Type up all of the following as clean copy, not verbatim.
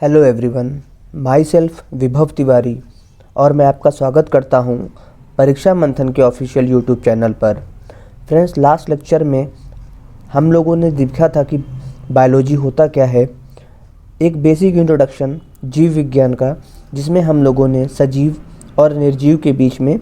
Hello everyone, my self विभव तिवारी और मैं आपका स्वागत करता हूं परीक्षा मंथन के ऑफिशियल यूट्यूब चैनल पर। फ्रेंड्स, लास्ट लेक्चर में हम लोगों ने देखा था कि बायोलॉजी होता क्या है, एक बेसिक इंट्रोडक्शन जीव विज्ञान का, जिसमें हम लोगों ने सजीव और निर्जीव के बीच में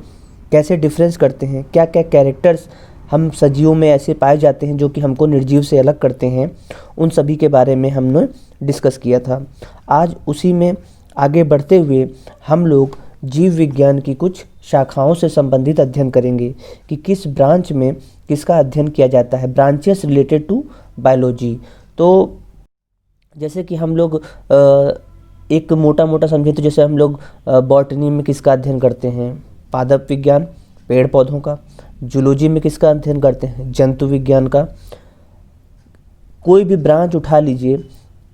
कैसे डिफरेंस करते हैं, क्या क्या कैरेक्टर्स हम सजीवों में ऐसे पाए जाते हैं जो कि हमको निर्जीव से अलग करते हैं, उन सभी के बारे में हमने डिस्कस किया था। आज उसी में आगे बढ़ते हुए हम लोग जीव विज्ञान की कुछ शाखाओं से संबंधित अध्ययन करेंगे कि किस ब्रांच में किसका अध्ययन किया जाता है, ब्रांचेस रिलेटेड टू बायोलॉजी। तो जैसे कि हम लोग एक मोटा मोटा समझे तो जैसे हम लोग बॉटनी में किसका अध्ययन करते हैं, पादप विज्ञान, पेड़ पौधों का। जूलॉजी में किसका अध्ययन करते हैं, जंतु विज्ञान का। कोई भी ब्रांच उठा लीजिए,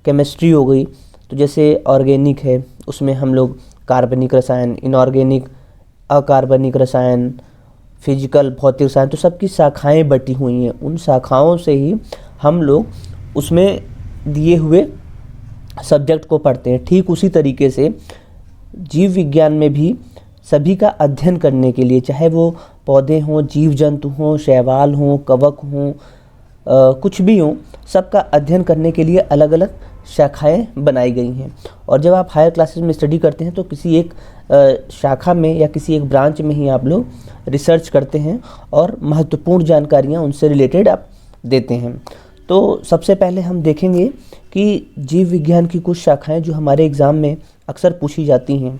केमिस्ट्री हो गई तो जैसे ऑर्गेनिक है, उसमें हम लोग कार्बनिक रसायन, इनऑर्गेनिक अकार्बनिक रसायन, फिजिकल भौतिक रसायन, तो सबकी शाखाएं बटी हुई हैं। उन शाखाओं से ही हम लोग उसमें दिए हुए सब्जेक्ट को पढ़ते हैं। ठीक उसी तरीके से जीव विज्ञान में भी सभी का अध्ययन करने के लिए, चाहे वो पौधे हों, जीव जंतु हों, शैवाल हों, कवक हों, कुछ भी हों, सबका अध्ययन करने के लिए अलग अलग शाखाएं बनाई गई हैं। और जब आप हायर क्लासेस में स्टडी करते हैं तो किसी एक शाखा में या किसी एक ब्रांच में ही आप लोग रिसर्च करते हैं और महत्वपूर्ण जानकारियां उनसे रिलेटेड आप देते हैं। तो सबसे पहले हम देखेंगे कि जीव विज्ञान की कुछ शाखाएं जो हमारे एग्ज़ाम में अक्सर पूछी जाती हैं।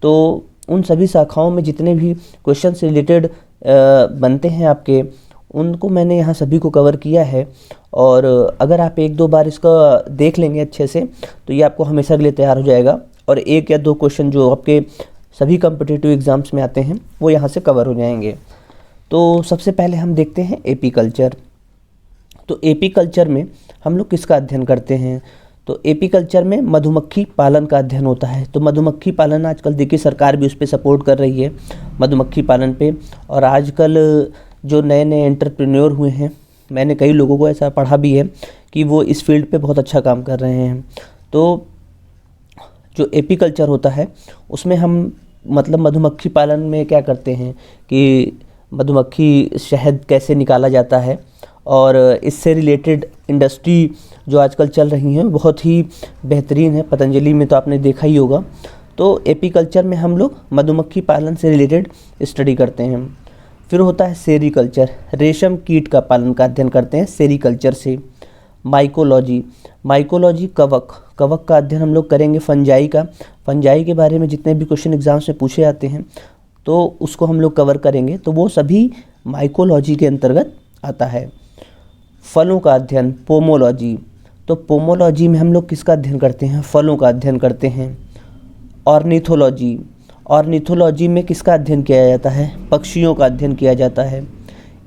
तो उन सभी शाखाओं में जितने भी क्वेश्चन से रिलेटेड बनते हैं आपके, उनको मैंने यहाँ सभी को कवर किया है। और अगर आप एक दो बार इसका देख लेंगे अच्छे से तो ये आपको हमेशा के लिए तैयार हो जाएगा और एक या दो क्वेश्चन जो आपके सभी कॉम्पिटिटिव एग्ज़ाम्स में आते हैं वो यहाँ से कवर हो जाएंगे। तो सबसे पहले हम देखते हैं एपीकल्चर। तो एपीकल्चर में हम लोग किसका अध्ययन करते हैं, तो एपीकल्चर में मधुमक्खी पालन का अध्ययन होता है। तो मधुमक्खी पालन आजकल देखिए सरकार भी उस पर सपोर्ट कर रही है, मधुमक्खी पालन पे। और आजकल जो नए नए एंटरप्रेन्योर हुए हैं, मैंने कई लोगों को ऐसा पढ़ा भी है कि वो इस फील्ड पे बहुत अच्छा काम कर रहे हैं। तो जो एपीकल्चर होता है उसमें हम मतलब मधुमक्खी पालन में क्या करते हैं कि मधुमक्खी शहद कैसे निकाला जाता है, और इससे रिलेटेड इंडस्ट्री जो आजकल चल रही हैं बहुत ही बेहतरीन है। पतंजलि में तो आपने देखा ही होगा। तो एपीकल्चर में हम लोग मधुमक्खी पालन से रिलेटेड स्टडी करते हैं। फिर होता है सेरीकल्चर, रेशम कीट का पालन का अध्ययन करते हैं सेरीकल्चर से। माइकोलॉजी, माइकोलॉजी कवक का अध्ययन हम लोग करेंगे। फंजाई का, फंजाई के बारे में जितने भी क्वेश्चन एग्जाम्स में पूछे जाते हैं तो उसको हम लोग कवर करेंगे, तो वो सभी माइकोलॉजी के अंतर्गत आता है। फलों का अध्ययन, पोमोलॉजी, तो पोमोलॉजी में हम लोग किसका अध्ययन करते हैं, फलों का अध्ययन करते हैं। ऑर्निथोलॉजी, ऑर्निथोलॉजी में किसका अध्ययन किया जाता है, पक्षियों का अध्ययन किया जाता है।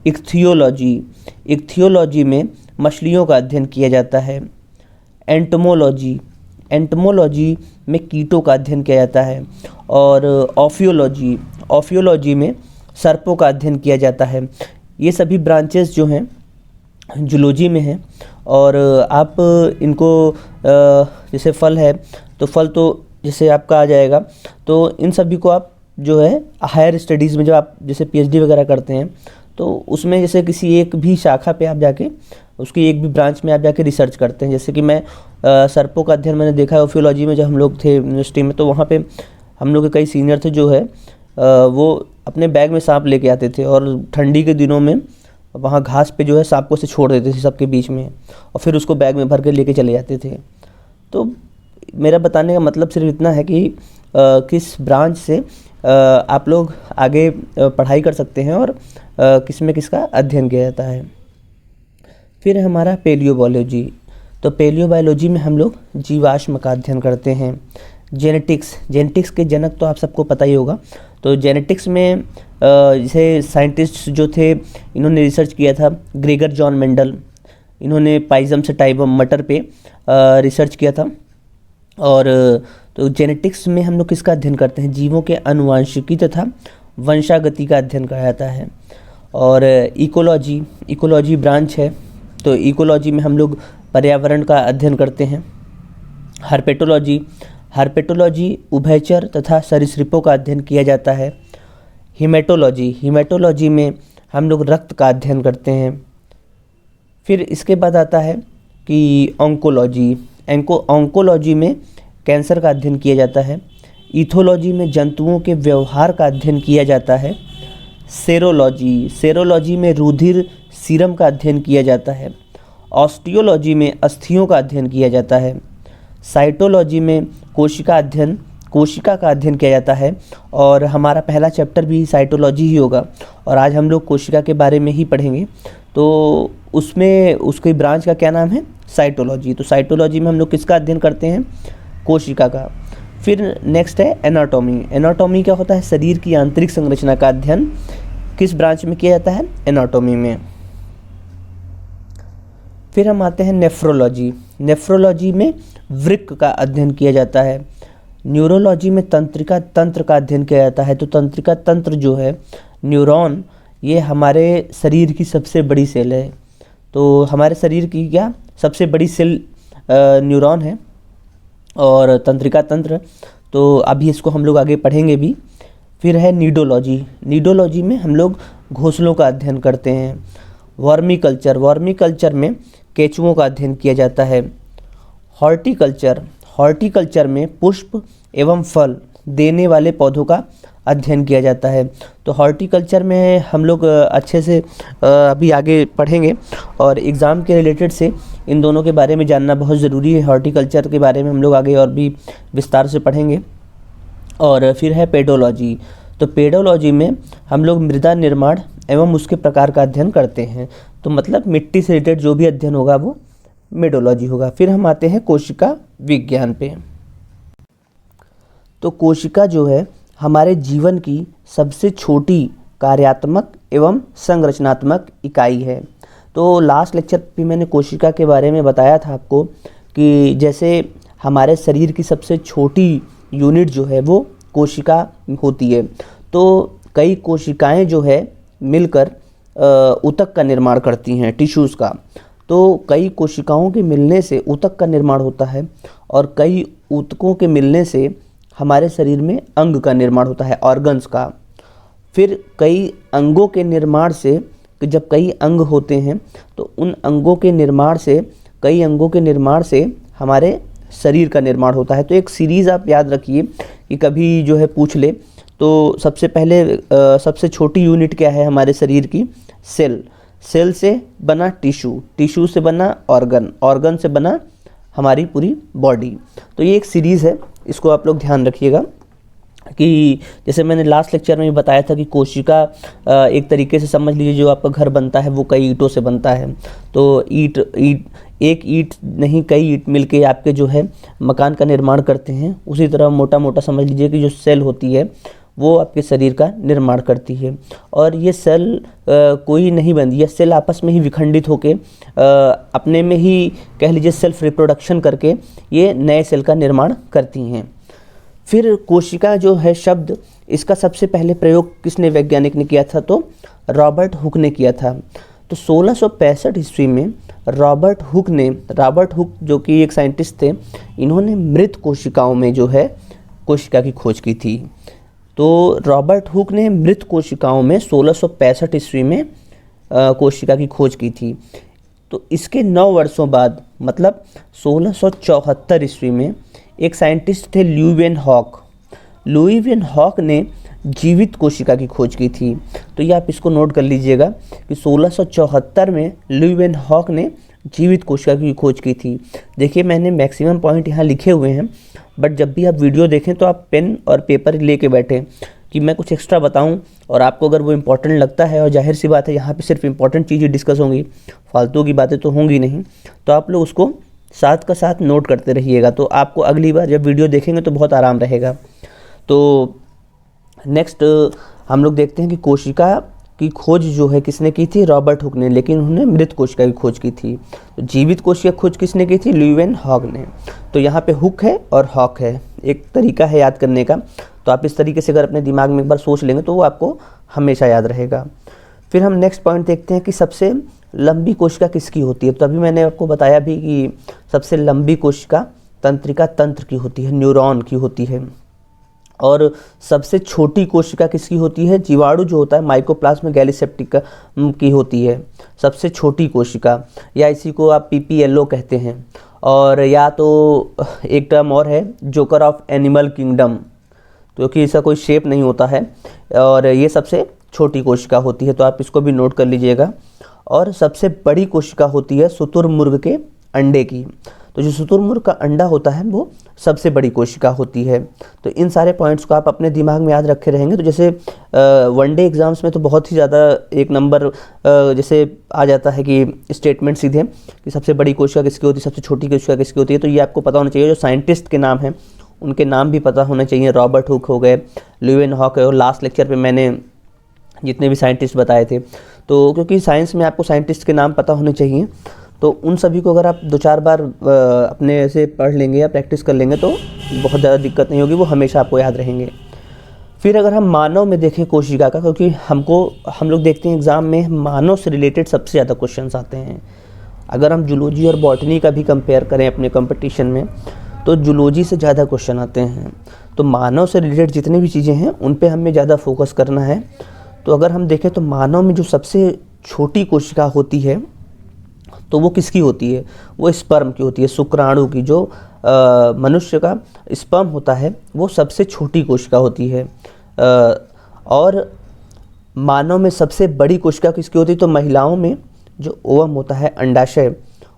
इक्थियोलॉजी, इक्थियोलॉजी में मछलियों का अध्ययन किया जाता है। एंटमोलॉजी, एंटमोलॉजी में कीटों का अध्ययन किया जाता है। और ऑफियोलॉजी, ऑफियोलॉजी में सर्पों का अध्ययन किया जाता है। ये सभी ब्रांचेस जो हैं जूलॉजी में हैं। और आप इनको जैसे फल है तो फल तो जैसे आपका आ जाएगा, तो इन सभी को आप जो है हायर स्टडीज़ में जब आप जैसे पीएचडी वगैरह करते हैं तो उसमें जैसे किसी एक भी शाखा पे आप जाके, उसकी एक भी ब्रांच में आप जाके रिसर्च करते हैं। जैसे कि मैं सर्पों का अध्ययन मैंने देखा है ओफियोलॉजी में, जब हम लोग थे यूनिवर्सिटी में, तो वहाँ पे हम लोग के कई सीनियर थे जो है वो अपने बैग में सांप लेके आते थे और ठंडी के दिनों में वहाँ घास पे जो है सांप को से छोड़ देते थे सबके बीच में, और फिर उसको बैग में भर के लेके चले जाते थे। तो मेरा बताने का मतलब सिर्फ इतना है कि किस ब्रांच से आप लोग आगे पढ़ाई कर सकते हैं और किस में किसका अध्ययन किया जाता है। फिर हमारा पेलियोबायोलॉजी, तो पेलियोबायोलॉजी में हम लोग जीवाश्म का अध्ययन करते हैं। जेनेटिक्स, जेनेटिक्स के जनक तो आप सबको पता ही होगा। तो जेनेटिक्स में जैसे साइंटिस्ट जो थे इन्होंने रिसर्च किया था, ग्रेगर जॉन मेंडल, इन्होंने पाइजम से टाइबम मटर पे रिसर्च किया था। और तो जेनेटिक्स में हम लोग किसका अध्ययन करते हैं, जीवों के अनुवांशिकी तथा वंशागति का अध्ययन किया जाता है। और इकोलॉजी, इकोलॉजी ब्रांच है, तो इकोलॉजी में हम लोग पर्यावरण का अध्ययन करते हैं। हर्पेटोलॉजी, हर्पेटोलॉजी उभयचर तथा सरीसृपों का अध्ययन किया जाता है। हीमेटोलॉजी, हीमेटोलॉजी में हम लोग रक्त का अध्ययन करते हैं। फिर इसके बाद आता है कि ऑन्कोलॉजी, ऑन्कोलॉजी में कैंसर का अध्ययन किया जाता है। ईथोलॉजी में जंतुओं के व्यवहार का अध्ययन किया जाता है। सेरोलॉजी, सेरोलॉजी में रुधिर सीरम का अध्ययन किया जाता है। ऑस्टियोलॉजी में अस्थियों का अध्ययन किया जाता है। साइटोलॉजी में कोशिका का अध्ययन किया जाता है और हमारा पहला चैप्टर भी साइटोलॉजी ही होगा और आज हम लोग कोशिका के बारे में ही पढ़ेंगे। तो उसमें उसकी ब्रांच का क्या नाम है? साइटोलॉजी। तो साइटोलॉजी में हम लोग किसका अध्ययन करते हैं? कोशिका का। फिर नेक्स्ट है एनाटॉमी। एनाटॉमी क्या होता है? शरीर की आंतरिक संरचना का अध्ययन किस ब्रांच में किया जाता है? एनाटॉमी में। फिर हम आते हैं नेफ्रोलॉजी। नेफ्रोलॉजी में वृक्क का अध्ययन किया जाता है। न्यूरोलॉजी में तंत्रिका तंत्र का अध्ययन किया जाता है। तो तंत्रिका तंत्र जो है, न्यूरॉन, ये हमारे शरीर की सबसे बड़ी सेल है। तो हमारे शरीर की क्या सबसे बड़ी सेल न्यूरॉन है और तंत्रिका तंत्र, तो अभी इसको हम लोग आगे पढ़ेंगे भी। फिर है नीडोलॉजी। नीडोलॉजी में हम लोग घोंसलों का अध्ययन करते हैं। वर्मीकल्चर, वर्मीकल्चर में केंचुओं का अध्ययन किया जाता है। हॉर्टिकल्चर, हॉर्टिकल्चर में पुष्प एवं फल देने वाले पौधों का अध्ययन किया जाता है। तो हॉर्टिकल्चर में हम लोग अच्छे से अभी आगे पढ़ेंगे और एग्ज़ाम के रिलेटेड से इन दोनों के बारे में जानना बहुत ज़रूरी है। हॉर्टिकल्चर के बारे में हम लोग आगे और भी विस्तार से पढ़ेंगे। और फिर है पेडोलॉजी। तो पेडोलॉजी में हम लोग मृदा निर्माण एवं उसके प्रकार का अध्ययन करते हैं। तो मतलब मिट्टी से रिलेटेड जो भी अध्ययन होगा वो मेडोलॉजी होगा। फिर हम आते हैं कोशिका विज्ञान पे। तो कोशिका जो है हमारे जीवन की सबसे छोटी कार्यात्मक एवं संरचनात्मक इकाई है। तो लास्ट लेक्चर पे मैंने कोशिका के बारे में बताया था आपको कि जैसे हमारे शरीर की सबसे छोटी यूनिट जो है वो कोशिका होती है। तो कई कोशिकाएं जो है मिलकर ऊतक का निर्माण करती हैं, टिश्यूज़ का। तो कई कोशिकाओं के मिलने से ऊतक का निर्माण होता है और कई ऊतकों के मिलने से हमारे शरीर में अंग का निर्माण होता है, ऑर्गन्स का। फिर कई अंगों के निर्माण से, जब कई अंग होते हैं तो उन अंगों के निर्माण से, कई अंगों के निर्माण से हमारे शरीर का निर्माण होता है। तो एक सीरीज़ आप याद रखिए कि कभी जो है पूछ ले तो सबसे पहले सबसे छोटी यूनिट क्या है हमारे शरीर की? सेल। सेल से बना टिश्यू, टिश्यू से बना ऑर्गन, ऑर्गन से बना हमारी पूरी बॉडी। तो ये एक सीरीज़ है, इसको आप लोग ध्यान रखिएगा कि जैसे मैंने लास्ट लेक्चर में भी बताया था कि कोशिका एक तरीके से समझ लीजिए जो आपका घर बनता है वो कई ईंटों से बनता है। तो एक ईंट नहीं कई ईंट मिलके आपके जो है मकान का निर्माण करते हैं। उसी तरह मोटा मोटा समझ लीजिए कि जो सेल होती है वो आपके शरीर का निर्माण करती है। और ये सेल कोई नहीं बनती, ये सेल आपस में ही विखंडित होके अपने में ही कह लीजिए सेल्फ रिप्रोडक्शन करके ये नए सेल का निर्माण करती हैं। फिर कोशिका जो है शब्द, इसका सबसे पहले प्रयोग किसने वैज्ञानिक ने किया था? तो रॉबर्ट हुक ने किया था। तो 1665 ईस्वी में रॉबर्ट हुक जो कि एक साइंटिस्ट थे, इन्होंने मृत कोशिकाओं में जो है कोशिका की खोज की थी। तो रॉबर्ट हुक ने मृत कोशिकाओं में 1665 ईस्वी में कोशिका की खोज की थी। तो इसके 9 वर्षों बाद मतलब 1674 ईस्वी में एक साइंटिस्ट थे ल्यूवेन हॉक ने जीवित कोशिका की खोज की थी। तो ये आप इसको नोट कर लीजिएगा कि 1674 में ल्यूवेन हॉक ने जीवित कोशिका की खोज की थी। देखिए मैंने मैक्सिमम पॉइंट यहाँ लिखे हुए हैं, बट जब भी आप वीडियो देखें तो आप पेन और पेपर लेके बैठें कि मैं कुछ एक्स्ट्रा बताऊं और आपको अगर वो इम्पोर्टेंट लगता है, और जाहिर सी बात है यहाँ पे सिर्फ इम्पोर्टेंट चीज़ें डिस्कस होंगी, फालतू की बातें तो होंगी नहीं, तो आप लोग उसको साथ का साथ नोट करते रहिएगा। तो आपको अगली बार जब वीडियो देखेंगे तो बहुत आराम रहेगा। तो नेक्स्ट हम लोग देखते हैं कि कोशिका की खोज जो है किसने की थी? रॉबर्ट हुक ने, लेकिन उन्होंने मृत कोशिका की खोज की थी। तो जीवित कोशिका की खोज किसने की थी? ल्यूवेन हॉक ने। तो यहाँ पे हुक है और हॉक है, एक तरीका है याद करने का। तो आप इस तरीके से अगर अपने दिमाग में एक बार सोच लेंगे तो वो आपको हमेशा याद रहेगा। फिर हम नेक्स्ट पॉइंट देखते हैं कि सबसे लंबी कोशिका किसकी होती है। तो अभी मैंने आपको बताया भी कि सबसे लंबी कोशिका तंत्रिका तंत्र की होती है, न्यूरॉन की होती है। और सबसे छोटी कोशिका किसकी होती है? जीवाणु जो होता है माइकोप्लाज्मा गैलीसेप्टिका की होती है सबसे छोटी कोशिका, या इसी को आप PPLO कहते हैं। और या तो एक टर्म और है जोकर ऑफ एनिमल किंगडम, क्योंकि इसका कोई शेप नहीं होता है और ये सबसे छोटी कोशिका होती है, तो आप इसको भी नोट कर लीजिएगा। और सबसे बड़ी कोशिका होती है शुतुरमुर्ग के अंडे की। तो जो शुतुरमुर्ग का अंडा होता है वो सबसे बड़ी कोशिका होती है। तो इन सारे पॉइंट्स को आप अपने दिमाग में याद रखे रहेंगे। तो जैसे वनडे एग्जाम्स में तो बहुत ही ज़्यादा एक नंबर जैसे आ जाता है कि स्टेटमेंट सीधे कि सबसे बड़ी कोशिका किसकी होती है, सबसे छोटी कोशिका किसकी होती है। तो ये आपको पता होना चाहिए। जो साइंटिस्ट के नाम हैं उनके नाम भी पता होने चाहिए। रॉबर्ट हुक हो गए, ल्यूवेनहॉक है, और लास्ट लेक्चर पे मैंने जितने भी साइंटिस्ट बताए थे। तो क्योंकि साइंस में आपको साइंटिस्ट के नाम पता होने चाहिए, तो उन सभी को अगर आप 2-4 बार अपने ऐसे पढ़ लेंगे या प्रैक्टिस कर लेंगे तो बहुत ज़्यादा दिक्कत नहीं होगी, वो हमेशा आपको याद रहेंगे। फिर अगर हम मानव में देखें कोशिका का, क्योंकि हम लोग देखते हैं एग्ज़ाम में मानव से रिलेटेड सबसे ज़्यादा क्वेश्चंस आते हैं। अगर हम जूलॉजी और बॉटनी का भी कंपेयर करें अपने कंपटीशन में, तो जूलॉजी से ज़्यादा क्वेश्चन आते हैं। तो मानव से रिलेटेड जितनी भी चीज़ें हैं उन पे हमें ज़्यादा फोकस करना है। तो अगर हम देखें तो मानव में जो सबसे छोटी कोशिका होती है तो वो किसकी होती है? वो स्पर्म की होती है, शुक्राणु की। जो मनुष्य का स्पर्म होता है वो सबसे छोटी कोशिका होती है। और मानव में सबसे बड़ी कोशिका किसकी होती है? तो महिलाओं में जो ओवम होता है, अंडाशय,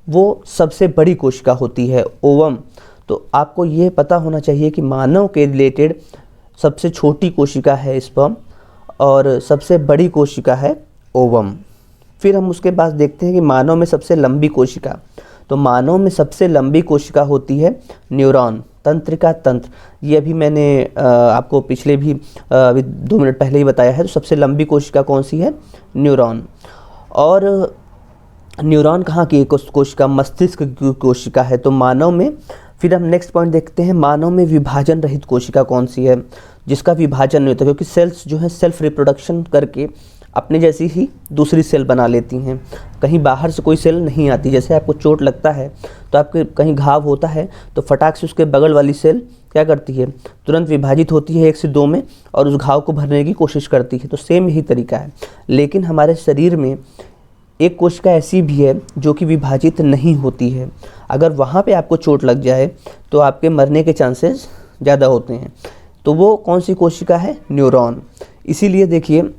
वो सबसे बड़ी कोशिका होती है, ओवम। तो आपको ये पता होना चाहिए कि मानव के रिलेटेड सबसे छोटी कोशिका है स्पर्म और सबसे बड़ी कोशिका है ओवम। फिर हम उसके बाद देखते हैं कि मानव में सबसे लंबी कोशिका। तो मानव में सबसे लंबी कोशिका होती है न्यूरॉन, तंत्रिका तंत्र। ये अभी मैंने आपको पिछले भी अभी 2 मिनट पहले ही बताया है। तो सबसे लंबी कोशिका कौन सी है? न्यूरॉन। और न्यूरॉन कहाँ की कोशिका? मस्तिष्क की कोशिका है। तो मानव में फिर हम नेक्स्ट पॉइंट देखते हैं, मानव में विभाजन रहित कोशिका कौन सी है? जिसका विभाजन नहीं होता, क्योंकि सेल्स जो है सेल्फ रिप्रोडक्शन करके अपने जैसी ही दूसरी सेल बना लेती हैं। कहीं बाहर से कोई सेल नहीं आती। जैसे आपको चोट लगता है तो आपके कहीं घाव होता है तो फटाक से उसके बगल वाली सेल क्या करती है? तुरंत विभाजित होती है 1 से 2 में और उस घाव को भरने की कोशिश करती है। तो सेम यही तरीका है। लेकिन हमारे शरीर में एक कोशिका ऐसी भी है जो कि विभाजित नहीं होती है। अगर वहाँ पे आपको चोट लग जाए तो आपके मरने के चांसेस ज़्यादा होते हैं। तो वो कौन सी कोशिका है? न्यूरॉन। इसीलिए देखिए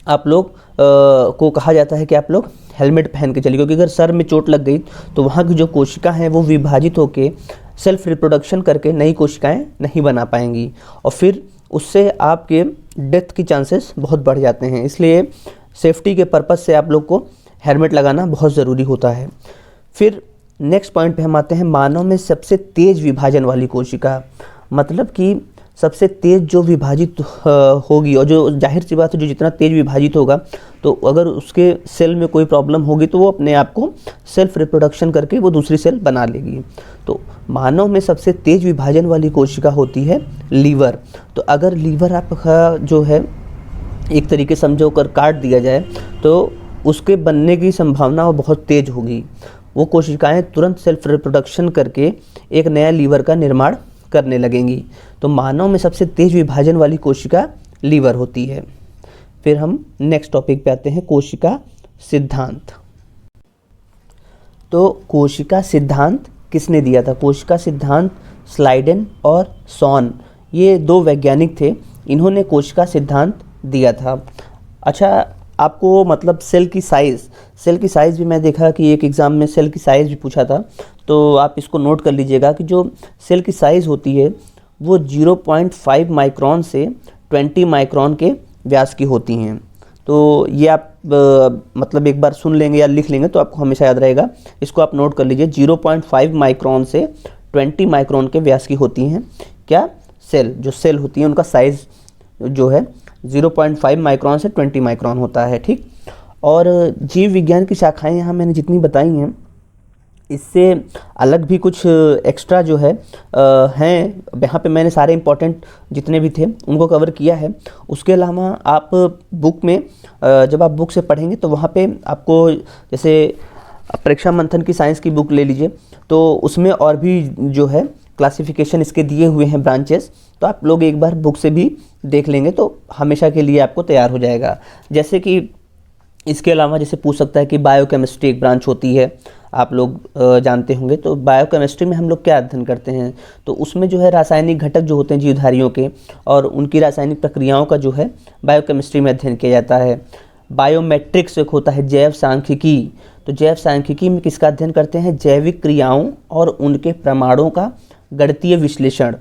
आप लोग को कहा जाता है कि आप लोग हेलमेट पहन के चलिए, क्योंकि अगर सर में चोट लग गई तो वहाँ की जो कोशिका हैं वो विभाजित होकर सेल्फ रिप्रोडक्शन करके नई कोशिकाएं नहीं बना पाएंगी और फिर उससे आपके डेथ की चांसेस बहुत बढ़ जाते हैं। इसलिए सेफ्टी के पर्पज़ से आप लोग को हेलमेट लगाना बहुत ज़रूरी होता है। फिर नेक्स्ट पॉइंट पे हम आते हैं, मानव में सबसे तेज़ विभाजन वाली कोशिका। मतलब कि सबसे तेज़ जो विभाजित होगी, और जो जाहिर सी बात है जो जितना तेज़ विभाजित होगा तो अगर उसके सेल में कोई प्रॉब्लम होगी तो वो अपने आप को सेल्फ रिप्रोडक्शन करके वो दूसरी सेल बना लेगी। तो मानव में सबसे तेज़ विभाजन वाली कोशिका होती है लीवर। तो अगर लीवर आपका जो है एक तरीके समझो कर काट दिया जाए तो उसके बनने की संभावना बहुत तेज़ होगी। वो कोशिकाएं तुरंत सेल्फ रिप्रोडक्शन करके एक नया लीवर का निर्माण करने लगेंगी। तो मानव में सबसे तेज विभाजन वाली कोशिका लीवर होती है। फिर हम नेक्स्ट टॉपिक पे आते हैं, कोशिका सिद्धांत। तो कोशिका सिद्धांत किसने दिया था? कोशिका सिद्धांत स्लाइडेन और सॉन, ये 2 वैज्ञानिक थे, इन्होंने कोशिका सिद्धांत दिया था। अच्छा, आपको मतलब सेल की साइज़ भी मैं देखा कि एक एग्ज़ाम में सेल की साइज़ भी पूछा था। तो आप इसको नोट कर लीजिएगा कि जो सेल की साइज़ होती है वो 0.5 माइक्रोन से 20 माइक्रोन के व्यास की होती हैं। तो ये आप मतलब एक बार सुन लेंगे या लिख लेंगे तो आपको हमेशा याद रहेगा। इसको आप नोट कर लीजिए, 0.5 माइक्रोन से 20 माइक्रोन के व्यास की होती हैं। क्या? जो सेल होती हैं उनका साइज़ जो है 0.5 माइक्रोन से 20 माइक्रोन होता है। ठीक। और जीव विज्ञान की शाखाएं यहाँ मैंने जितनी बताई हैं, इससे अलग भी कुछ एक्स्ट्रा जो है हैं। यहाँ पे मैंने सारे इंपॉर्टेंट जितने भी थे उनको कवर किया है। उसके अलावा आप बुक में जब आप बुक से पढ़ेंगे तो वहाँ पे आपको जैसे परीक्षा मंथन की साइंस की बुक ले लीजिए, तो उसमें और भी जो है क्लासिफिकेशन इसके दिए हुए हैं ब्रांचेस, तो आप लोग एक बार बुक से भी देख लेंगे तो हमेशा के लिए आपको तैयार हो जाएगा। जैसे कि इसके अलावा जैसे पूछ सकता है कि बायोकेमिस्ट्री एक ब्रांच होती है, आप लोग जानते होंगे। तो बायोकेमिस्ट्री में हम लोग क्या अध्ययन करते हैं, तो उसमें जो है रासायनिक घटक जो होते हैं जीवधारियों के और उनकी रासायनिक प्रक्रियाओं का जो है बायोकेमिस्ट्री में अध्ययन किया जाता है। बायोमेट्रिक्स एक होता है जैव सांख्यिकी, तो जैव सांख्यिकी में किसका अध्ययन करते हैं, जैविक क्रियाओं और उनके प्रमाणों का गणितीय विश्लेषण।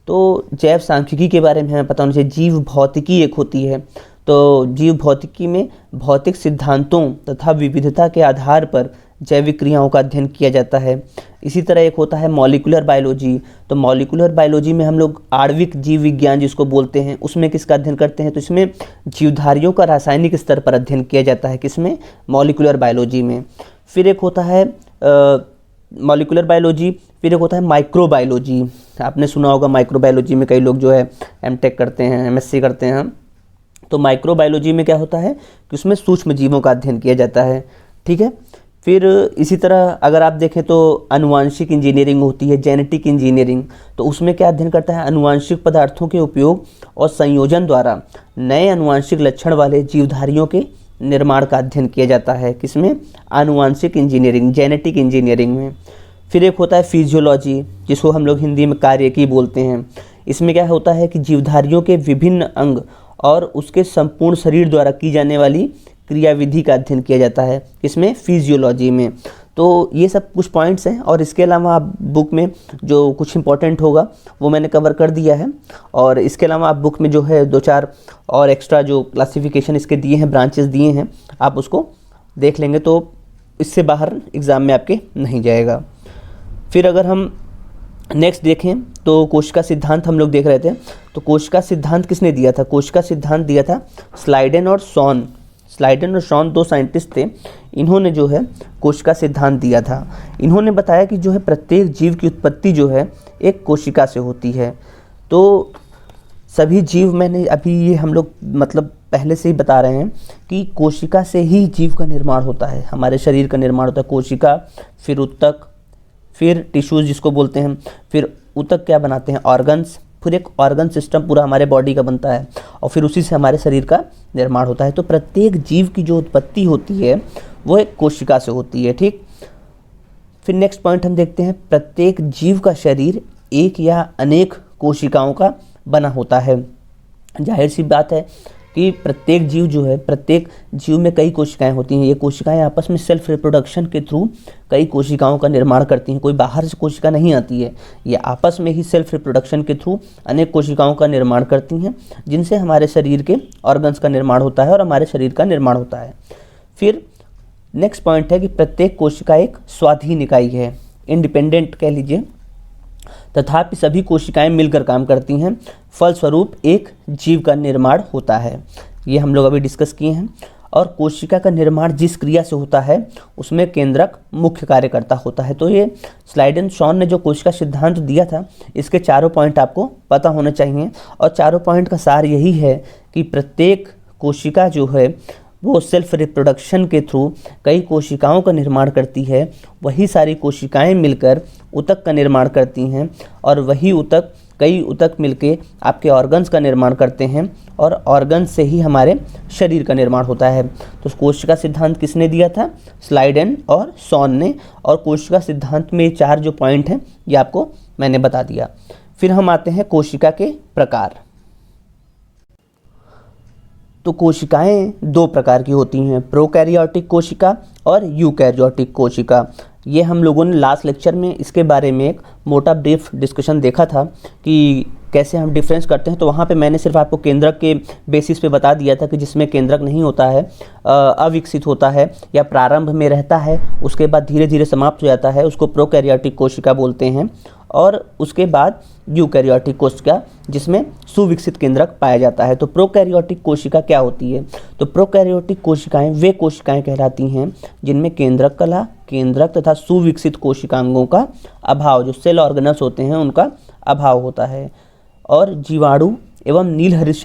तो जैव सांख्यिकी के बारे में हमें पता होना चाहिए। जीव भौतिकी एक होती है, तो जीव भौतिकी में भौतिक सिद्धांतों तथा विविधता के आधार पर जैविक क्रियाओं का अध्ययन किया जाता है। इसी तरह एक होता है मॉलिक्यूलर बायोलॉजी, तो मॉलिक्यूलर बायोलॉजी में हम लोग आणविक जीव विज्ञान जिसको बोलते हैं उसमें किसका अध्ययन करते हैं, तो इसमें जीवधारियों का रासायनिक स्तर पर अध्ययन किया जाता है, किसमें, मॉलिक्यूलर बायोलॉजी में। फिर एक होता है मॉलिक्यूलर बायोलॉजी, फिर एक होता है माइक्रोबायोलॉजी। आपने सुना होगा माइक्रोबायोलॉजी में कई लोग जो है एमटेक करते हैं, एमएससी करते हैं। तो माइक्रोबायोलॉजी में क्या होता है कि उसमें सूक्ष्म जीवों का अध्ययन किया जाता है, ठीक है। फिर इसी तरह अगर आप देखें तो आनुवांशिक इंजीनियरिंग होती है, जेनेटिक इंजीनियरिंग, तो उसमें क्या अध्ययन करता है, आनुवांशिक पदार्थों के उपयोग और संयोजन द्वारा नए आनुवांशिक लक्षण वाले जीवधारियों के निर्माण का अध्ययन किया जाता है, किसमें, आनुवांशिक इंजीनियरिंग, जेनेटिक इंजीनियरिंग में। फिर एक होता है फिजियोलॉजी, जिसको हम लोग हिंदी में कार्यकी बोलते हैं। इसमें क्या होता है कि जीवधारियों के विभिन्न अंग और उसके संपूर्ण शरीर द्वारा की जाने वाली क्रियाविधि का अध्ययन किया जाता है, इसमें, फिजियोलॉजी में। तो ये सब कुछ पॉइंट्स हैं और इसके अलावा आप बुक में जो कुछ इंपॉर्टेंट होगा वो मैंने कवर कर दिया है। और इसके अलावा आप बुक में जो है 2-4 और एक्स्ट्रा जो क्लासिफिकेशन इसके दिए हैं, ब्रांचेस दिए हैं, आप उसको देख लेंगे तो इससे बाहर एग्ज़ाम में आपके नहीं जाएगा। फिर अगर हम नेक्स्ट देखें तो कोशिका सिद्धांत हम लोग देख रहे थे। तो कोशिका सिद्धांत किसने दिया था, कोशिका सिद्धांत दिया था स्लाइडेन और शॉन। स्लाइडेन और शॉन 2 साइंटिस्ट थे, इन्होंने जो है कोशिका सिद्धांत दिया था। इन्होंने बताया कि जो है प्रत्येक जीव की उत्पत्ति जो है एक कोशिका से होती है। तो सभी जीव, मैंने अभी ये हम लोग मतलब पहले से ही बता रहे हैं कि कोशिका से ही जीव का निर्माण होता है, हमारे शरीर का निर्माण होता है। कोशिका, फिर उत्तक, फिर टिश्यूज़ जिसको बोलते हैं, फिर उत्तक क्या बनाते हैं, ऑर्गन्स, फिर एक ऑर्गन सिस्टम पूरा हमारे बॉडी का बनता है और फिर उसी से हमारे शरीर का निर्माण होता है। तो प्रत्येक जीव की जो उत्पत्ति होती है वो एक कोशिका से होती है, ठीक। फिर नेक्स्ट पॉइंट हम देखते हैं, प्रत्येक जीव का शरीर एक या अनेक कोशिकाओं का बना होता है। जाहिर सी बात है कि प्रत्येक जीव जो है, प्रत्येक जीव में कई कोशिकाएं होती हैं। ये कोशिकाएं आपस में सेल्फ रिप्रोडक्शन के थ्रू कई कोशिकाओं का निर्माण करती हैं, कोई बाहर से कोशिका नहीं आती है, ये आपस में ही सेल्फ रिप्रोडक्शन के थ्रू अनेक कोशिकाओं का निर्माण करती हैं, जिनसे हमारे शरीर के ऑर्गन्स का निर्माण होता है और हमारे शरीर का निर्माण होता है। फिर नेक्स्ट पॉइंट है कि प्रत्येक कोशिका एक स्वाधीन इकाई है, इंडिपेंडेंट कह लीजिए, तथापि सभी कोशिकाएं मिलकर काम करती हैं, फलस्वरूप एक जीव का निर्माण होता है। ये हम लोग अभी डिस्कस किए हैं। और कोशिका का निर्माण जिस क्रिया से होता है उसमें केंद्रक मुख्य कार्यकर्ता होता है। तो ये स्लाइडेन शॉन ने जो कोशिका सिद्धांत दिया था, इसके चारों पॉइंट आपको पता होने चाहिए। और चारों पॉइंट का सार यही है कि प्रत्येक कोशिका जो है वो सेल्फ रिप्रोडक्शन के थ्रू कई कोशिकाओं का निर्माण करती है, वही सारी कोशिकाएं मिलकर ऊतक का निर्माण करती हैं और वही ऊतक, कई ऊतक मिलके आपके ऑर्गन्स का निर्माण करते हैं और ऑर्गन्स से ही हमारे शरीर का निर्माण होता है। तो कोशिका सिद्धांत किसने दिया था, स्लाइडेन और शॉन ने। और कोशिका सिद्धांत में 4 जो पॉइंट हैं ये आपको मैंने बता दिया। फिर हम आते हैं कोशिका के प्रकार। तो कोशिकाएं 2 प्रकार की होती हैं, प्रोकैरियोटिक कोशिका और यूकैरियोटिक कोशिका। ये हम लोगों ने लास्ट लेक्चर में इसके बारे में एक मोटा ब्रीफ डिस्कशन देखा था कि कैसे हम डिफरेंस करते हैं। तो वहाँ पे मैंने सिर्फ आपको केंद्रक के बेसिस पे बता दिया था कि जिसमें केंद्रक नहीं होता है, अविकसित होता है या प्रारंभ में रहता है, उसके बाद धीरे धीरे समाप्त हो जाता है, उसको प्रोकैरियोटिक कोशिका बोलते हैं। और उसके बाद यूकैरियोटिक कोशिका जिसमें सुविकसित केंद्रक पाया जाता है। तो प्रोकैरियोटिक कोशिका क्या होती है, तो प्रोकैरियोटिक कोशिकाएं वे कोशिकाएं कहलाती हैं जिनमें केंद्रक कला, केंद्रक तथा सुविकसित कोशिकांगों का अभाव, जो सेल ऑर्गेनल्स होते हैं उनका अभाव होता है। और जीवाणु एवं नीलहरित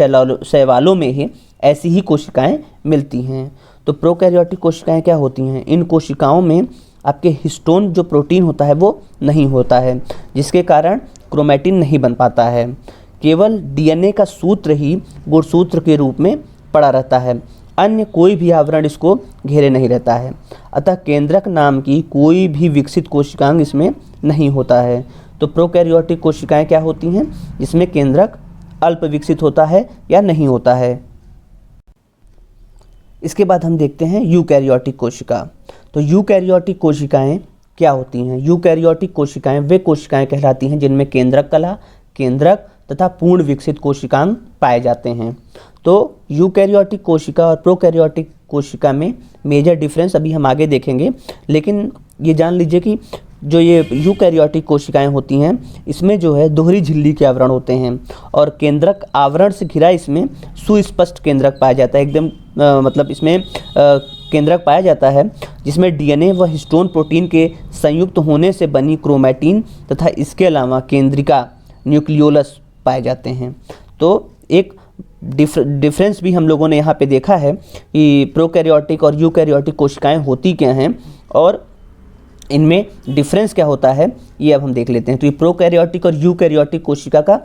शैवालों में ही ऐसी ही कोशिकाएं मिलती हैं। तो प्रोकैरियोटिक कोशिकाएं क्या होती हैं, इन कोशिकाओं में आपके हिस्टोन जो प्रोटीन होता है वो नहीं होता है, जिसके कारण क्रोमैटिन नहीं बन पाता है। केवल डीएनए का सूत्र ही गुणसूत्र के रूप में पड़ा रहता है, अन्य कोई भी आवरण इसको घेरे नहीं रहता है। अतः केंद्रक नाम की कोई भी विकसित कोशिकांग इसमें नहीं होता है। तो प्रोकैरियोटिक कोशिकाएं क्या होती हैं, जिसमें केंद्रक अल्प विकसित होता है या नहीं होता है। इसके बाद हम देखते हैं यूकैरियोटिक कोशिका। तो यूकैरियोटिक कोशिकाएं क्या होती हैं? यूकैरियोटिक कोशिकाएं वे कोशिकाएं कहलाती हैं जिनमें केंद्रक कला, केंद्रक तथा पूर्ण विकसित कोशिकांग पाए जाते हैं। तो यूकैरियोटिक कोशिका और प्रोकैरियोटिक कोशिका में मेजर डिफरेंस अभी हम आगे देखेंगे, लेकिन ये जान लीजिए कि जो ये यूकैरियोटिक कोशिकाएं होती हैं इसमें जो है दोहरी झिल्ली के आवरण होते हैं और केंद्रक आवरण से घिरा इसमें सुस्पष्ट केंद्रक पाया जाता है। एकदम मतलब इसमें केंद्रक पाया जाता है जिसमें डीएनए व हिस्टोन प्रोटीन के संयुक्त होने से बनी क्रोमैटिन तथा इसके अलावा केंद्रिका न्यूक्लियोलस पाए जाते हैं। तो एक डिफरेंस भी हम लोगों ने यहाँ पे देखा है कि प्रोकैरियोटिक और यूकैरियोटिक कोशिकाएं होती क्या हैं और इनमें डिफरेंस क्या होता है, ये अब हम देख लेते हैं। तो ये प्रोकैरियोटिक और यूकैरियोटिक कोशिका का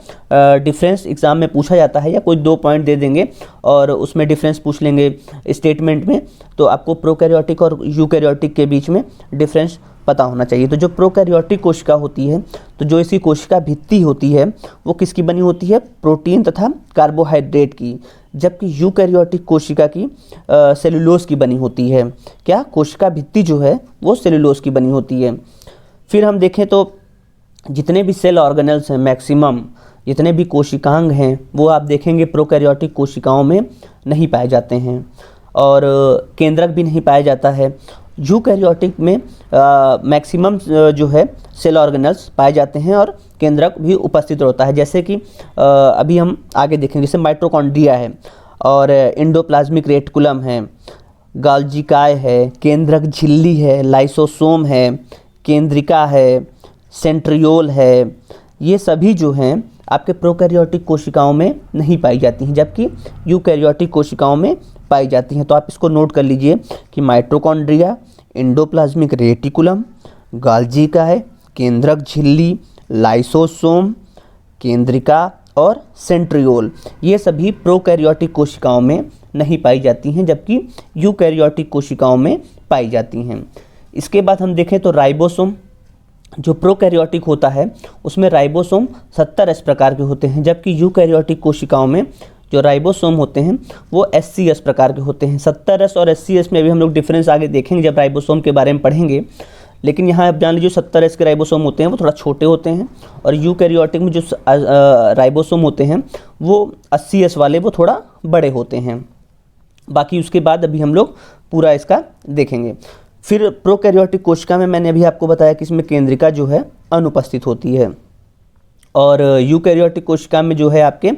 डिफरेंस एग्जाम में पूछा जाता है, या कोई 2 पॉइंट दे देंगे और उसमें डिफरेंस पूछ लेंगे स्टेटमेंट में, तो आपको प्रोकैरियोटिक और यूकैरियोटिक के बीच में डिफरेंस पता होना चाहिए। तो जो प्रोकैरियोटिक कोशिका होती है, तो जो इसकी कोशिका भित्ति होती है वो किसकी बनी होती है? प्रोटीन तथा कार्बोहाइड्रेट की, जबकि यूकैरियोटिक कोशिका की सेलुलोज की बनी होती है। क्या? कोशिका भित्ति जो है वो सेलुलोज की बनी होती है। फिर हम देखें तो जितने भी सेल ऑर्गेनल्स हैं, मैक्सिमम जितने भी कोशिकांग हैं, वो आप देखेंगे प्रोकैरियोटिक कोशिकाओं में नहीं पाए जाते हैं और केंद्रक भी नहीं पाया जाता है। यूकैरियोटिक में मैक्सिमम जो है सेल ऑर्गेनल्स पाए जाते हैं और केंद्रक भी उपस्थित होता है। जैसे कि अभी हम आगे देखेंगे, जैसे माइटोकॉन्ड्रिया है और एंडोप्लाज्मिक रेटिकुलम है, गाल्जी काय है, केंद्रक झिल्ली है, लाइसोसोम है, केंद्रिका है, सेंट्रियोल है, ये सभी जो हैं आपके प्रोकैरियोटिक कोशिकाओं में नहीं पाई जाती हैं, जबकि यूकैरियोटिक कोशिकाओं में पाई जाती हैं। तो आप इसको नोट कर लीजिए कि माइटोकॉन्ड्रिया, एंडोप्लाज्मिक रेटिकुलम, गाल्जी काय, केंद्रक झिल्ली, लाइसोसोम, केंद्रिका और सेंट्रियोल, ये सभी प्रोकैरियोटिक कोशिकाओं में नहीं पाई जाती हैं, जबकि यूकैरियोटिक कोशिकाओं में पाई जाती हैं। इसके बाद हम देखें तो राइबोसोम, जो प्रोकैरियोटिक होता है उसमें राइबोसोम 70S प्रकार के होते हैं, जबकि यूकैरियोटिक कोशिकाओं में जो राइबोसोम होते हैं वो SCS प्रकार के होते हैं। 70S और SCS में भी हम लोग डिफरेंस आगे देखेंगे जब राइबोसोम के बारे में पढ़ेंगे, लेकिन यहाँ आप जान लीजिए 70S के राइबोसोम होते हैं वो थोड़ा छोटे होते हैं और यूकैरियोटिक में जो राइबोसोम होते हैं वो 80S वाले वो थोड़ा बड़े होते हैं। बाकी उसके बाद अभी हम लोग पूरा इसका देखेंगे। फिर प्रोकैरियोटिक कोशिका में मैंने अभी आपको बताया कि इसमें केंद्रिका जो है अनुपस्थित होती है और यूकैरियोटिक कोशिका में जो है आपके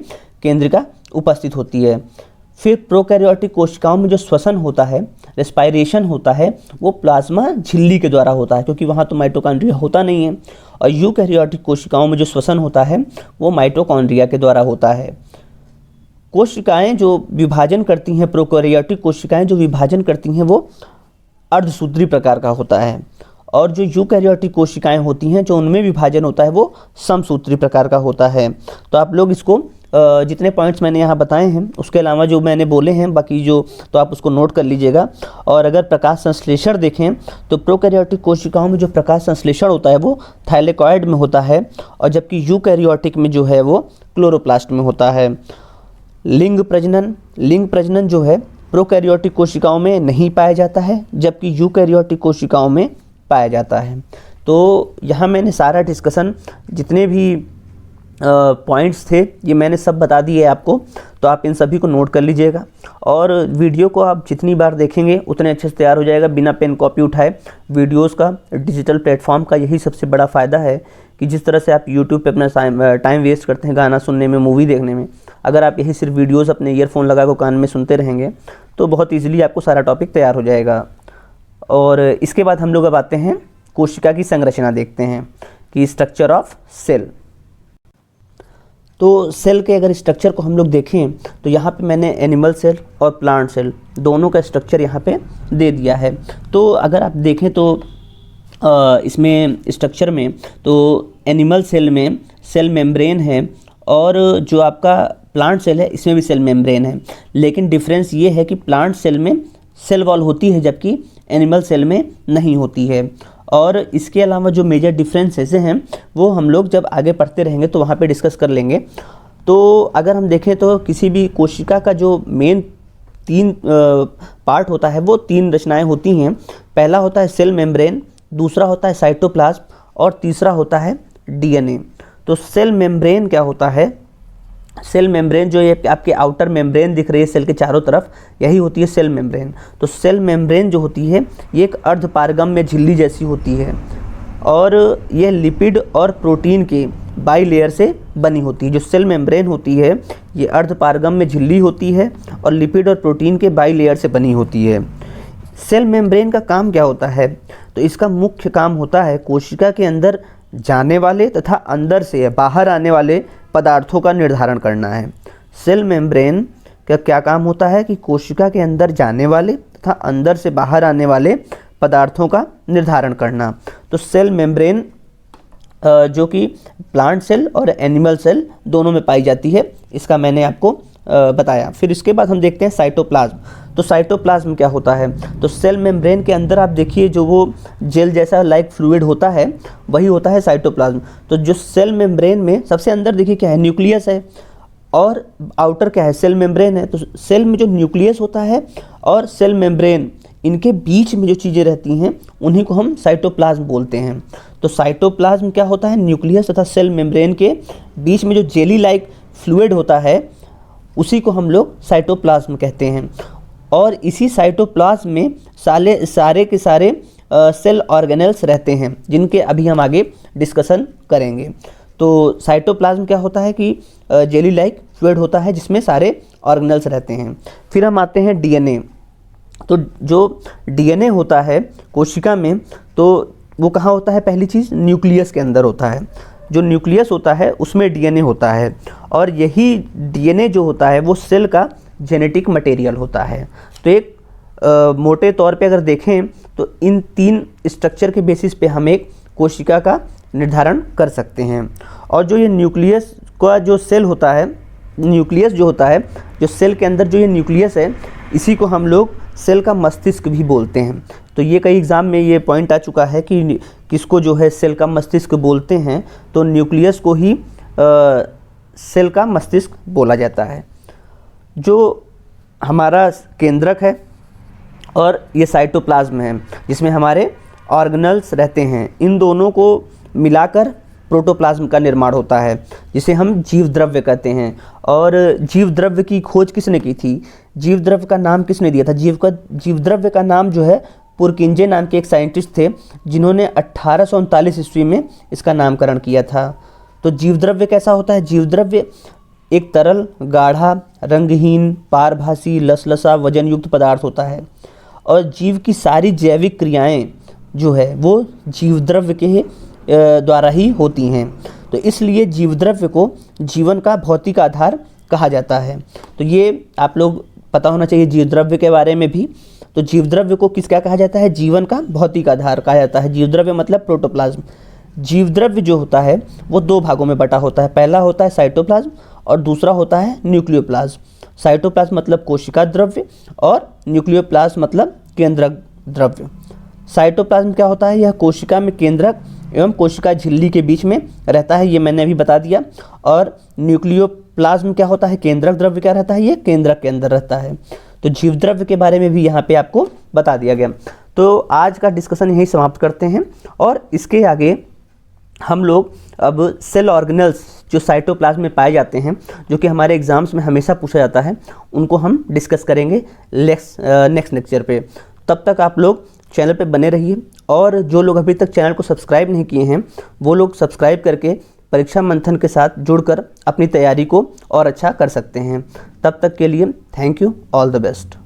केंद्रिका उपस्थित होती है। फिर प्रोकैरियोटिक कोशिकाओं में जो श्वसन होता है, रेस्पायरेशन होता है, वो प्लाज्मा झिल्ली के द्वारा होता है, क्योंकि वहाँ तो माइटोकॉन्ड्रिया होता नहीं है। और यूकैरियोटिक कोशिकाओं में जो श्वसन होता है वो माइटोकॉन्ड्रिया के द्वारा होता है। कोशिकाएं जो विभाजन करती हैं, प्रोकैरियोटिक कोशिकाएं जो विभाजन करती हैं वो अर्धसूत्री प्रकार का होता है, और जो यूकैरियोटिक कोशिकाएं होती हैं जो उनमें विभाजन होता है वो समसूत्री प्रकार का होता है। तो आप लोग इसको जितने पॉइंट्स मैंने यहाँ बताए हैं उसके अलावा जो मैंने बोले हैं बाकी जो, तो आप उसको नोट कर लीजिएगा। और अगर प्रकाश संश्लेषण देखें तो प्रोकैरियोटिक कोशिकाओं में जो प्रकाश संश्लेषण होता है वो थाइलेकॉइड में होता है, और जबकि यूकैरियोटिक में जो है वो क्लोरोप्लास्ट में होता है। लिंग प्रजनन जो है प्रोकैरियोटिक कोशिकाओं में नहीं पाया जाता है, जबकि यूकैरियोटिक कोशिकाओं में पाया जाता है। तो यहाँ मैंने सारा डिस्कशन जितने भी पॉइंट्स थे ये मैंने सब बता दिए आपको, तो आप इन सभी को नोट कर लीजिएगा। और वीडियो को आप जितनी बार देखेंगे उतने अच्छे से तैयार हो जाएगा बिना पेन कॉपी उठाए। वीडियोस का डिजिटल प्लेटफॉर्म का यही सबसे बड़ा फ़ायदा है कि जिस तरह से आप यूट्यूब पे अपना टाइम वेस्ट करते हैं गाना सुनने में, मूवी देखने में, अगर आप यही सिर्फ वीडियोस अपने ईयरफोन लगा कर कान में सुनते रहेंगे तो बहुत ईजिली आपको सारा टॉपिक तैयार हो जाएगा। और इसके बाद हम लोग अब आते हैं कोशिका की संरचना देखते हैं कि स्ट्रक्चर ऑफ सेल। तो सेल के अगर स्ट्रक्चर को हम लोग देखें तो यहाँ पे मैंने एनिमल सेल और प्लांट सेल दोनों का स्ट्रक्चर यहाँ पे दे दिया है। तो अगर आप देखें तो इसमें स्ट्रक्चर में, तो एनिमल सेल में सेल मेम्ब्रेन है और जो आपका प्लांट सेल है इसमें भी सेल मेम्ब्रेन है। लेकिन डिफरेंस ये है कि प्लांट सेल में सेल वॉल होती है जबकि एनिमल सेल में नहीं होती है। और इसके अलावा जो मेजर डिफरेंसेस हैं वो हम लोग जब आगे पढ़ते रहेंगे तो वहाँ पे डिस्कस कर लेंगे। तो अगर हम देखें तो किसी भी कोशिका का जो मेन 3 पार्ट होता है वो 3 रचनाएं होती हैं। पहला होता है सेल मेम्ब्रेन, दूसरा होता है साइटोप्लाज्म और तीसरा होता है डीएनए। तो सेल मेम्ब्रेन क्या होता है? सेल मेम्ब्रेन जो ये आपके आउटर मेम्ब्रेन दिख रही है सेल के चारों तरफ, यही होती है सेल मेम्ब्रेन। तो सेल मेम्ब्रेन जो होती है ये एक अर्धपारगम्य झिल्ली जैसी होती है और ये लिपिड और प्रोटीन के बाई लेयर से बनी होती है। जो सेल मेम्ब्रेन होती है ये अर्धपारगम्य झिल्ली होती है और लिपिड और प्रोटीन के बाई लेयर से बनी होती है। सेल मेम्ब्रेन का काम क्या होता है? तो इसका मुख्य काम होता है कोशिका के अंदर जाने वाले तथा अंदर से बाहर आने वाले पदार्थों का निर्धारण करना है। सेल मेम्ब्रेन का क्या काम होता है कि कोशिका के अंदर जाने वाले तथा अंदर से बाहर आने वाले पदार्थों का निर्धारण करना। तो सेल मेम्ब्रेन जो कि प्लांट सेल और एनिमल सेल दोनों में पाई जाती है, इसका मैंने आपको बताया। फिर इसके बाद हम देखते हैं साइटोप्लाज्म। तो साइटोप्लाज्म क्या होता है? तो सेल मेम्ब्रेन के अंदर आप देखिए जो वो जेल जैसा लाइक फ्लूइड होता है वही होता है साइटोप्लाज्म। तो जो सेल मेम्ब्रेन में सबसे अंदर देखिए क्या है? न्यूक्लियस है और आउटर क्या है? सेल मेम्ब्रेन है। तो सेल में जो न्यूक्लियस होता है और सेल मेम्ब्रेन, इनके बीच में जो चीज़ें रहती हैं उन्हीं को हम साइटोप्लाज्म बोलते हैं। तो साइटोप्लाज्म क्या होता है? न्यूक्लियस तथा सेल मेम्ब्रेन के बीच में जो जेली लाइक फ्लूइड होता है उसी को हम लोग साइटोप्लाज्म कहते हैं। और इसी साइटोप्लाज्म में सारे के सारे सेल ऑर्गेनेल्स रहते हैं जिनके अभी हम आगे डिस्कशन करेंगे। तो साइटोप्लाज्म क्या होता है कि जेली लाइक फ्लूइड होता है जिसमें सारे ऑर्गेनेल्स रहते हैं। फिर हम आते हैं डीएनए। तो जो डीएनए होता है कोशिका में, तो वो कहाँ होता है? पहली चीज़ न्यूक्लियस के अंदर होता है। जो न्यूक्लियस होता है उसमें डीएनए होता है और यही डीएनए जो होता है वो सेल का जेनेटिक मटेरियल होता है। तो एक मोटे तौर पे अगर देखें तो इन 3 स्ट्रक्चर के बेसिस पे हम एक कोशिका का निर्धारण कर सकते हैं। और जो ये न्यूक्लियस का जो सेल होता है, न्यूक्लियस जो होता है, जो सेल के अंदर जो ये न्यूक्लियस है, इसी को हम लोग सेल का मस्तिष्क भी बोलते हैं। तो ये कई एग्ज़ाम में ये पॉइंट आ चुका है कि किसको जो है सेल का मस्तिष्क बोलते हैं, तो न्यूक्लियस को ही सेल का मस्तिष्क बोला जाता है। जो हमारा केंद्रक है और ये साइटोप्लाज्म है जिसमें हमारे ऑर्गेनल्स रहते हैं, इन दोनों को मिलाकर प्रोटोप्लाज्म का निर्माण होता है जिसे हम जीव द्रव्य कहते हैं। और जीव द्रव्य की खोज किसने की थी? जीव द्रव्य का नाम किसने दिया था? जीव द्रव्य का नाम जो है पुरकिंजे नाम के एक साइंटिस्ट थे जिन्होंने 1839 ईस्वी में इसका नामकरण किया था। तो जीव द्रव्य कैसा होता है? जीव द्रव्य एक तरल, गाढ़ा, रंगहीन, पारभासी, लसलसा, वजन युक्त पदार्थ होता है और जीव की सारी जैविक क्रियाएं जो है वो जीव द्रव्य के द्वारा ही होती हैं। तो इसलिए जीव द्रव्य को जीवन का भौतिक आधार कहा जाता है। तो ये आप लोग पता होना चाहिए जीव द्रव्य के बारे में भी। तो जीव द्रव्य को किस क्या कहा जाता है? जीवन का भौतिक आधार कहा जाता है। जीव द्रव्य मतलब प्रोटोप्लाज्म। जीव द्रव्य जो होता है वो 2 भागों में बटा होता है। पहला होता है साइटोप्लाज्म और दूसरा होता है न्यूक्लियोप्लाज्म। साइटोप्लाज्म मतलब कोशिका द्रव्य और न्यूक्लियोप्लाज्म मतलब केंद्रक द्रव्य। साइटोप्लाज्म क्या होता है? यह कोशिका में केंद्रक एवं कोशिका झिल्ली के बीच में रहता है, ये मैंने अभी बता दिया। और न्यूक्लियोप्लाज्म क्या होता है? केंद्रक द्रव्य क्या रहता है? ये केंद्रक के अंदर रहता है। तो जीव द्रव्य के बारे में भी यहाँ पे आपको बता दिया गया। तो आज का डिस्कशन यहीं समाप्त करते हैं और इसके आगे हम लोग अब सेल ऑर्गेनल्स जो साइटोप्लाज्म में पाए जाते हैं, जो कि हमारे एग्जाम्स में हमेशा पूछा जाता है, उनको हम डिस्कस करेंगे नेक्स्ट लेक्चर पे। तब तक आप लोग चैनल पे बने रहिए और जो लोग अभी तक चैनल को सब्सक्राइब नहीं किए हैं वो लोग सब्सक्राइब करके परीक्षा मंथन के साथ जुड़कर अपनी तैयारी को और अच्छा कर सकते हैं। तब तक के लिए thank you, all the best.